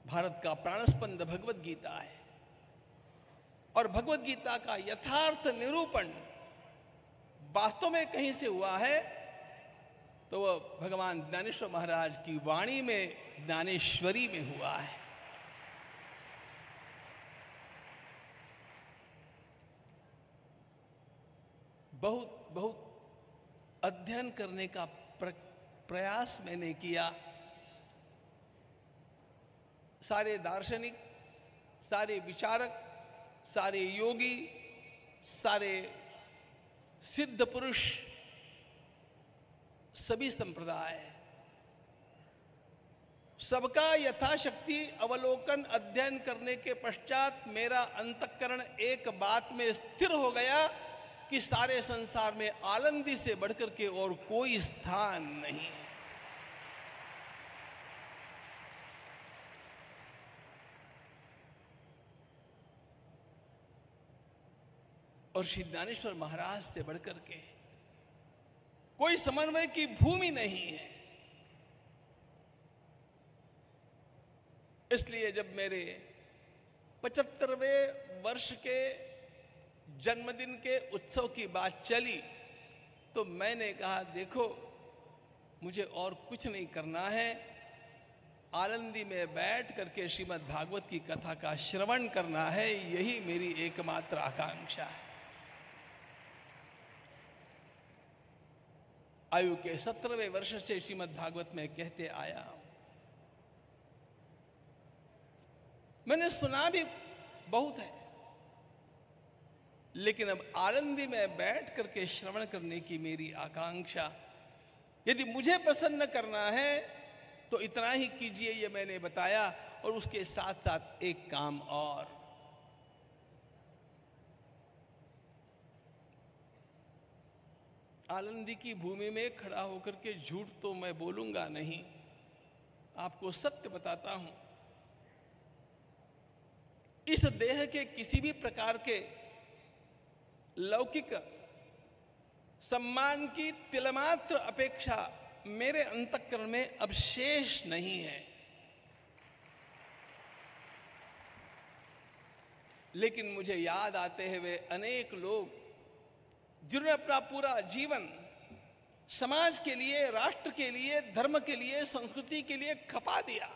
भारत का प्राणस्पंद भगवत गीता है और भगवत गीता का यथार्थ निरूपण वास्तव में कहीं से हुआ है तो वह भगवान ज्ञानेश्वर महाराज की वाणी में, ज्ञानेश्वरी में हुआ है। बहुत बहुत अध्ययन करने का प्रयास मैंने किया। सारे दार्शनिक, सारे विचारक, सारे योगी, सारे सिद्ध पुरुष, सभी संप्रदाय, सबका यथाशक्ति अवलोकन अध्ययन करने के पश्चात मेरा अंतःकरण एक बात में स्थिर हो गया कि सारे संसार में आनंदी से बढ़कर के और कोई स्थान नहीं है। और श्री ज्ञानेश्वर महाराज से बढ़कर के कोई समन्वय की भूमि नहीं है। इसलिए जब मेरे 75वें वर्ष के जन्मदिन के उत्सव की बात चली तो मैंने कहा, देखो मुझे और कुछ नहीं करना है, आनंदी में बैठ करके श्रीमद् भागवत की कथा का श्रवण करना है, यही मेरी एकमात्र आकांक्षा है। आयु के 17वें वर्ष से श्रीमद् भागवत में कहते आया हूं। मैंने सुना भी बहुत है, लेकिन अब आनंदी में बैठ करके श्रवण करने की मेरी आकांक्षा, यदि मुझे प्रसन्न करना है तो इतना ही कीजिए, ये मैंने बताया। और उसके साथ साथ एक काम और, आनंदी की भूमि में खड़ा होकर के झूठ तो मैं बोलूंगा नहीं, आपको सत्य बताता हूं। इस देह के किसी भी प्रकार के लौकिक सम्मान की तिलमात्र अपेक्षा मेरे अंतःकरण में अब शेष नहीं है। लेकिन मुझे याद आते हैं वे अनेक लोग जिन्होंने अपना पूरा जीवन समाज के लिए, राष्ट्र के लिए, धर्म के लिए, संस्कृति के लिए खपा दिया।